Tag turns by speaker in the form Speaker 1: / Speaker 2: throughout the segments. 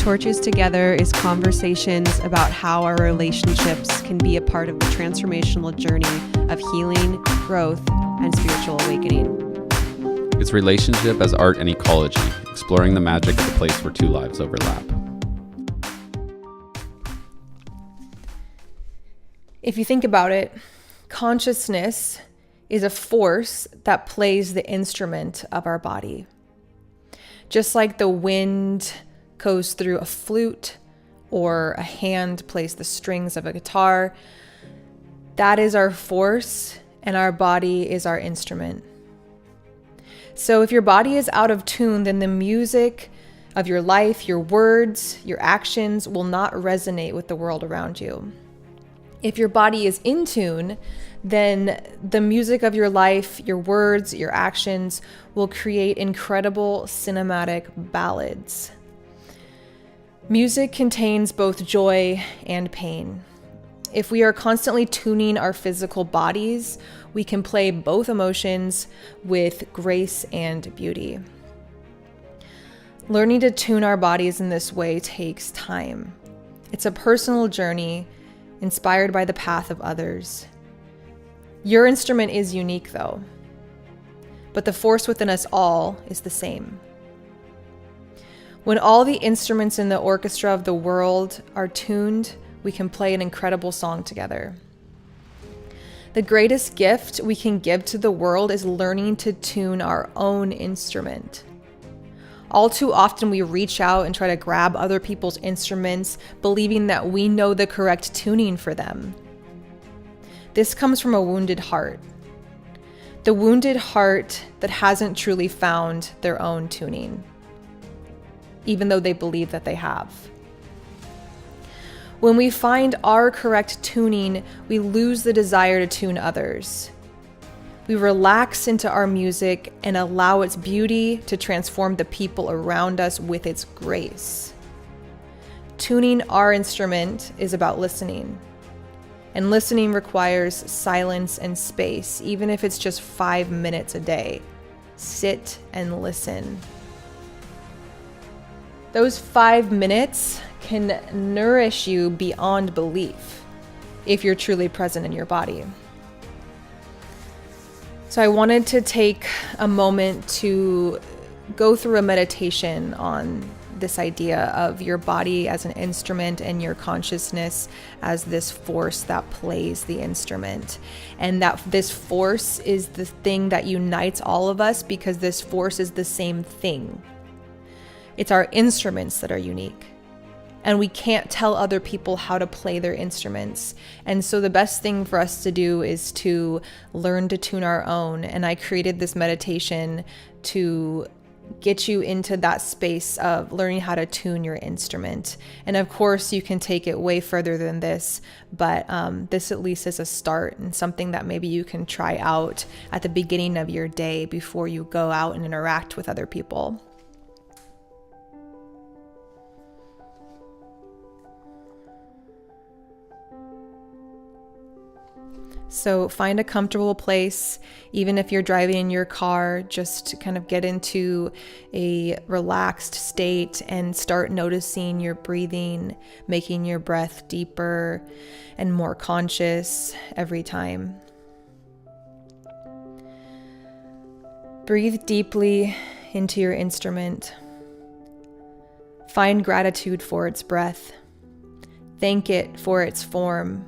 Speaker 1: Torches Together is conversations about how our relationships can be a part of the transformational journey of healing, growth, and spiritual awakening.
Speaker 2: It's relationship as art and ecology, exploring the magic of the place where two lives overlap.
Speaker 3: If you think about it, consciousness is a force that plays the instrument of our body. Just like the wind goes through a flute or a hand plays the strings of a guitar, that is our force and our body is our instrument. So if your body is out of tune, then the music of your life, your words, your actions will not resonate with the world around you. If your body is in tune, then the music of your life, your words, your actions will create incredible cinematic ballads. Music contains both joy and pain. If we are constantly tuning our physical bodies, we can play both emotions with grace and beauty. Learning to tune our bodies in this way takes time. It's a personal journey inspired by the path of others. Your instrument is unique though, but the force within us all is the same. When all the instruments in the orchestra of the world are tuned, we can play an incredible song together. The greatest gift we can give to the world is learning to tune our own instrument. All too often we reach out and try to grab other people's instruments, believing that we know the correct tuning for them. This comes from a wounded heart. The wounded heart that hasn't truly found their own tuning, even though they believe that they have. When we find our correct tuning, we lose the desire to tune others. We relax into our music and allow its beauty to transform the people around us with its grace. Tuning our instrument is about listening. And listening requires silence and space, even if it's just 5 minutes a day. Sit and listen. Those 5 minutes can nourish you beyond belief if you're truly present in your body. So I wanted to take a moment to go through a meditation on this idea of your body as an instrument and your consciousness as this force that plays the instrument. And that this force is the thing that unites all of us because this force is the same thing. It's our instruments that are unique. And we can't tell other people how to play their instruments. And so the best thing for us to do is to learn to tune our own. And I created this meditation to get you into that space of learning how to tune your instrument. And of course, you can take it way further than this, but this at least is a start and something that maybe you can try out at the beginning of your day before you go out and interact with other people. So find a comfortable place, even if you're driving in your car, just to kind of get into a relaxed state and start noticing your breathing, making your breath deeper and more conscious every time. Breathe deeply into your instrument. Find gratitude for its breath. Thank it for its form.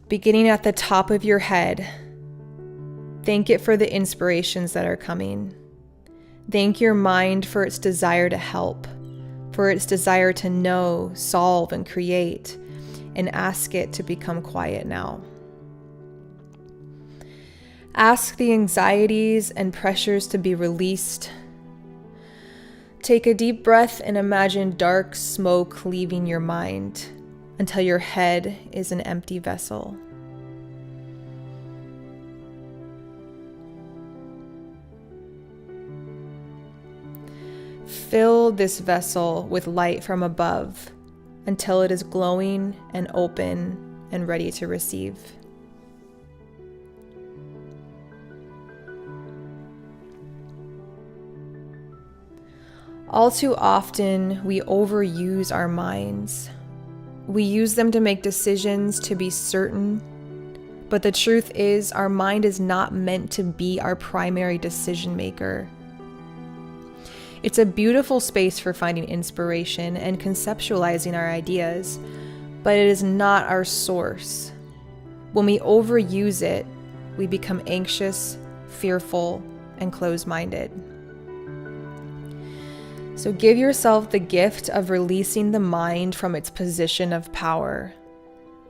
Speaker 3: Beginning at the top of your head, thank it for the inspirations that are coming. Thank your mind for its desire to help, for its desire to know, solve, and create, and ask it to become quiet now. Ask the anxieties and pressures to be released. Take a deep breath and imagine dark smoke leaving your mind until your head is an empty vessel. Fill this vessel with light from above until it is glowing and open and ready to receive. All too often, we overuse our minds. We use them to make decisions, to be certain. But the truth is, our mind is not meant to be our primary decision maker. It's a beautiful space for finding inspiration and conceptualizing our ideas, but it is not our source. When we overuse it, we become anxious, fearful, and closed-minded. So give yourself the gift of releasing the mind from its position of power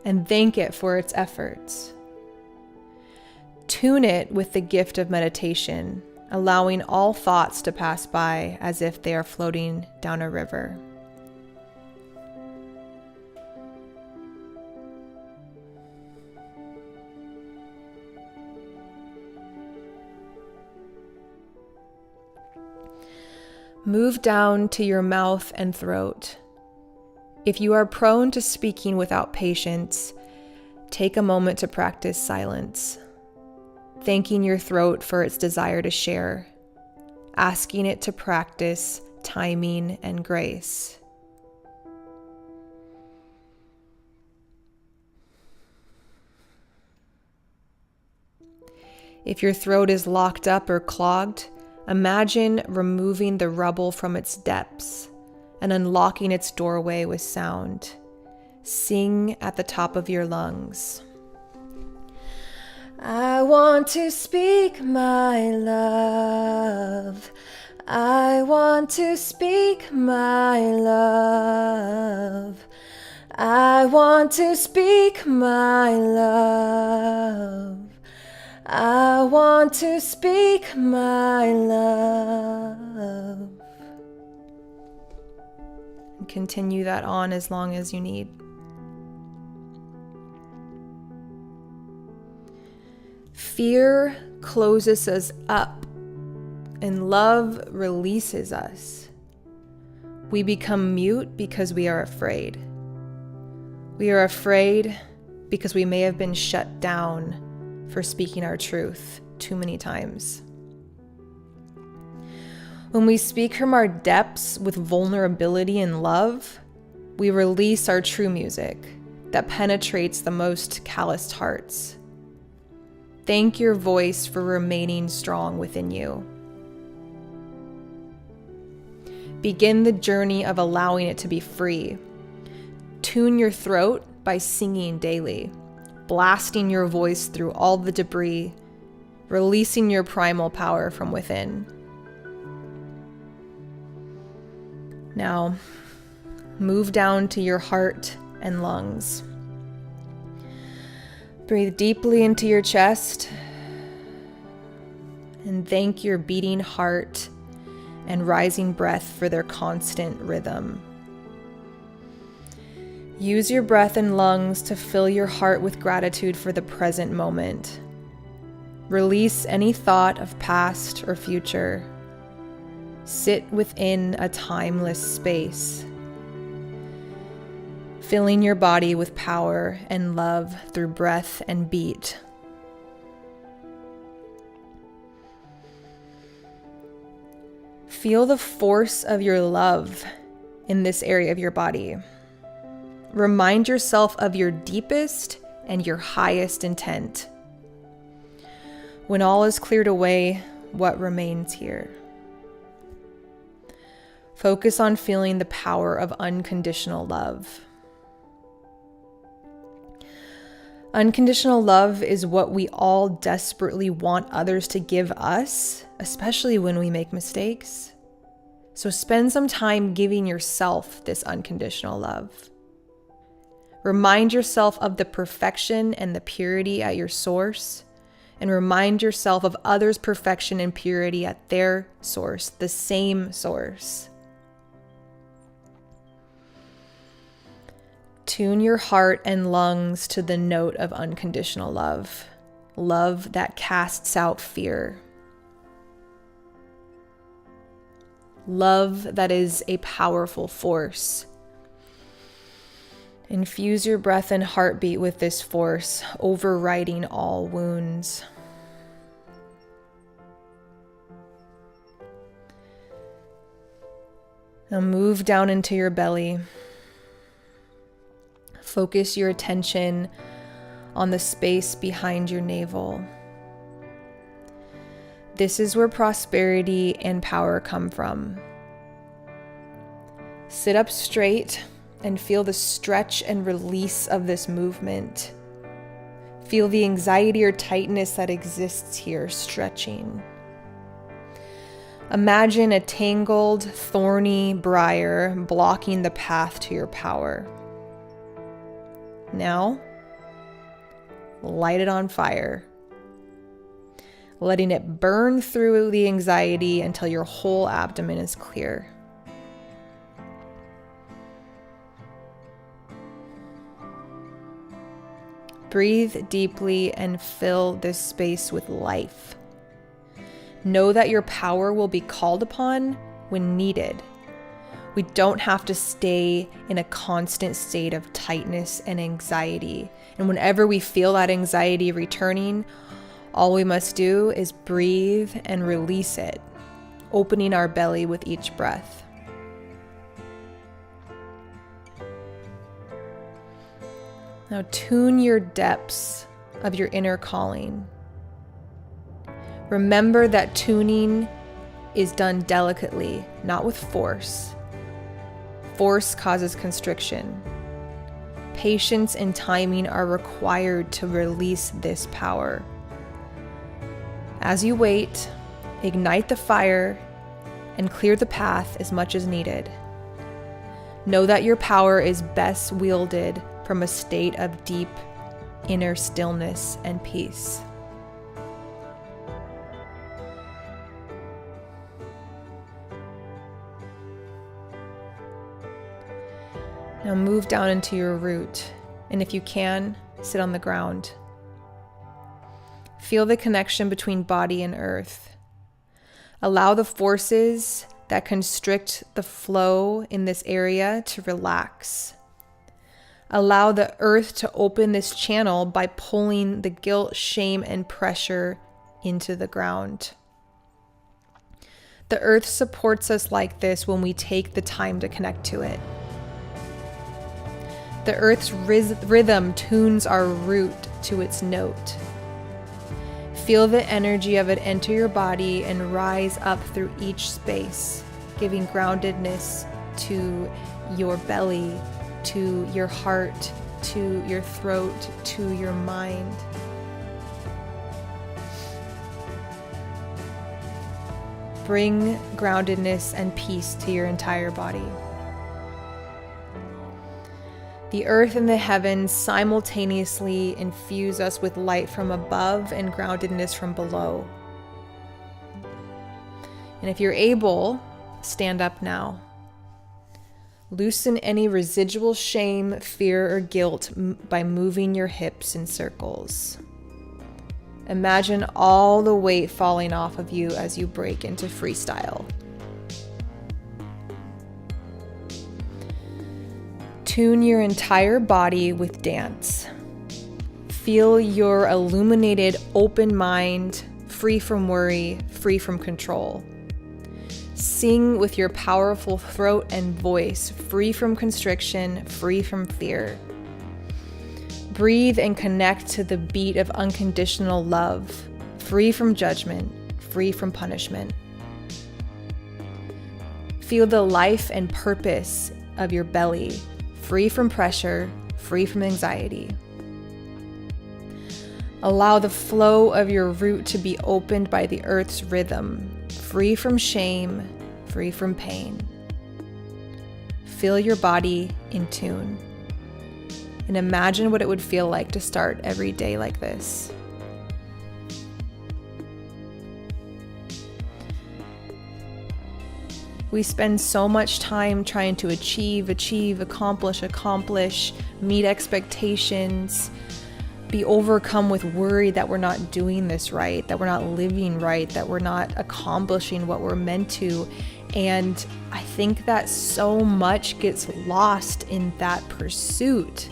Speaker 3: and thank it for its efforts. Tune it with the gift of meditation, allowing all thoughts to pass by as if they are floating down a river. Move down to your mouth and throat. If you are prone to speaking without patience, take a moment to practice silence, thanking your throat for its desire to share, asking it to practice timing and grace. If your throat is locked up or clogged, imagine removing the rubble from its depths and unlocking its doorway with sound. Sing at the top of your lungs. I want to speak my love. I want to speak my love. I want to speak my love. I want to speak my love. And continue that on as long as you need. Fear closes us up, and love releases us. We become mute because we are afraid. We are afraid because we may have been shut down for speaking our truth too many times. When we speak from our depths with vulnerability and love, we release our true music that penetrates the most calloused hearts. Thank your voice for remaining strong within you. Begin the journey of allowing it to be free. Tune your throat by singing daily, blasting your voice through all the debris, releasing your primal power from within. Now, move down to your heart and lungs. Breathe deeply into your chest and thank your beating heart and rising breath for their constant rhythm. Use your breath and lungs to fill your heart with gratitude for the present moment. Release any thought of past or future. Sit within a timeless space, filling your body with power and love through breath and beat. Feel the force of your love in this area of your body. Remind yourself of your deepest and your highest intent. When all is cleared away, what remains here? Focus on feeling the power of unconditional love. Unconditional love is what we all desperately want others to give us, especially when we make mistakes. So spend some time giving yourself this unconditional love. Remind yourself of the perfection and the purity at your source, and remind yourself of others' perfection and purity at their source, the same source. Tune your heart and lungs to the note of unconditional love, love that casts out fear, love that is a powerful force. Infuse your breath and heartbeat with this force, overriding all wounds. Now move down into your belly. Focus your attention on the space behind your navel. This is where prosperity and power come from. Sit up straight and feel the stretch and release of this movement. Feel the anxiety or tightness that exists here stretching. Imagine a tangled, thorny briar blocking the path to your power. Now, light it on fire, letting it burn through the anxiety until your whole abdomen is clear. Breathe deeply and fill this space with life. Know that your power will be called upon when needed. We don't have to stay in a constant state of tightness and anxiety. And whenever we feel that anxiety returning, all we must do is breathe and release it, opening our belly with each breath. Now tune your depths of your inner calling. Remember that tuning is done delicately, not with force. Force causes constriction. Patience and timing are required to release this power. As you wait, ignite the fire and clear the path as much as needed. Know that your power is best wielded from a state of deep inner stillness and peace. Now move down into your root, and if you can, sit on the ground. Feel the connection between body and earth. Allow the forces that constrict the flow in this area to relax. Allow the earth to open this channel by pulling the guilt, shame, and pressure into the ground. The earth supports us like this when we take the time to connect to it. The earth's rhythm tunes our root to its note. Feel the energy of it enter your body and rise up through each space, giving groundedness to your belly, to your heart, to your throat, to your mind. Bring groundedness and peace to your entire body. The earth and the heavens simultaneously infuse us with light from above and groundedness from below. And if you're able, stand up now. Loosen any residual shame, fear, or guilt by moving your hips in circles. Imagine all the weight falling off of you as you break into freestyle. Tune your entire body with dance. Feel your illuminated, open mind, free from worry, free from control. Sing with your powerful throat and voice, free from constriction, free from fear. Breathe and connect to the beat of unconditional love, free from judgment, free from punishment. Feel the life and purpose of your belly, free from pressure, free from anxiety. Allow the flow of your root to be opened by the earth's rhythm, free from shame, free from pain. Feel your body in tune. And imagine what it would feel like to start every day like this. We spend so much time trying to achieve, accomplish, meet expectations, be overcome with worry that we're not doing this right, that we're not living right, that we're not accomplishing what we're meant to. And I think that so much gets lost in that pursuit.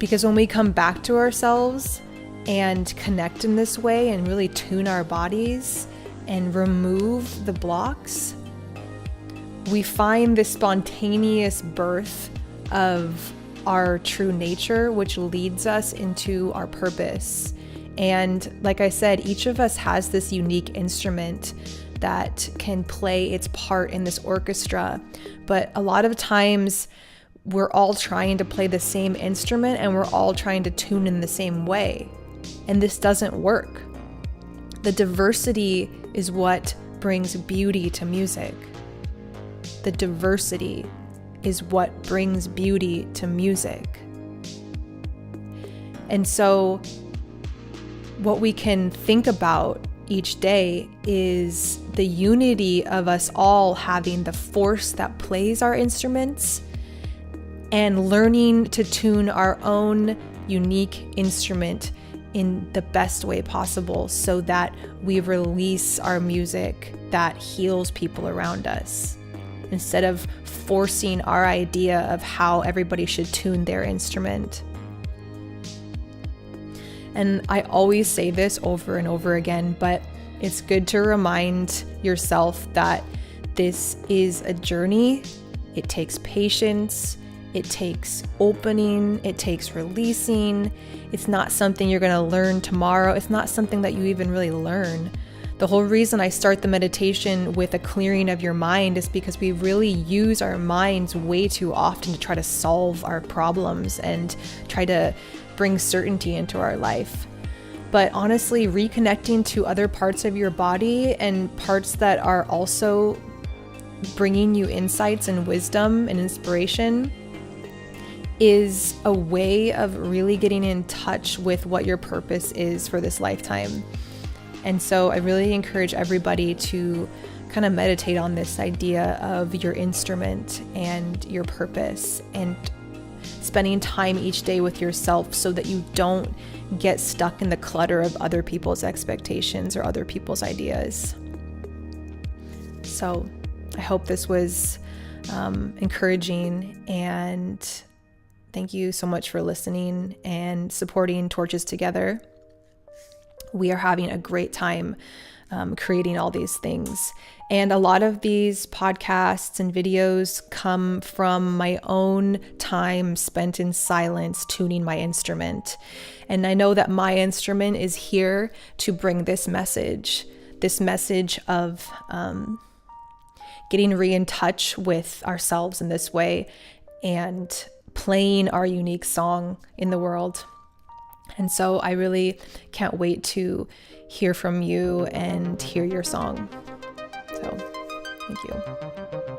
Speaker 3: Because when we come back to ourselves and connect in this way and really tune our bodies and remove the blocks, we find the spontaneous birth of our true nature, which leads us into our purpose. And like I said, each of us has this unique instrument that can play its part in this orchestra. But a lot of times we're all trying to play the same instrument and we're all trying to tune in the same way. And this doesn't work. The diversity is what brings beauty to music. The diversity is what brings beauty to music. And so what we can think about each day is the unity of us all having the force that plays our instruments and learning to tune our own unique instrument in the best way possible so that we release our music that heals people around us, instead of forcing our idea of how everybody should tune their instrument. And I always say this over and over again, but it's good to remind yourself that this is a journey. It takes patience. It takes opening. It takes releasing. It's not something you're going to learn tomorrow. It's not something that you even really learn. The whole reason I start the meditation with a clearing of your mind is because we really use our minds way too often to try to solve our problems and try to bring certainty into our life. But honestly, reconnecting to other parts of your body and parts that are also bringing you insights and wisdom and inspiration is a way of really getting in touch with what your purpose is for this lifetime. And so I really encourage everybody to kind of meditate on this idea of your instrument and your purpose, and spending time each day with yourself so that you don't get stuck in the clutter of other people's expectations or other people's ideas. So I hope this was encouraging, and thank you so much for listening and supporting Torches Together. We are having a great time creating all these things. And a lot of these podcasts and videos come from my own time spent in silence tuning my instrument. And I know that my instrument is here to bring this message of getting in touch with ourselves in this way and playing our unique song in the world. And so I really can't wait to hear from you and hear your song. So, thank you.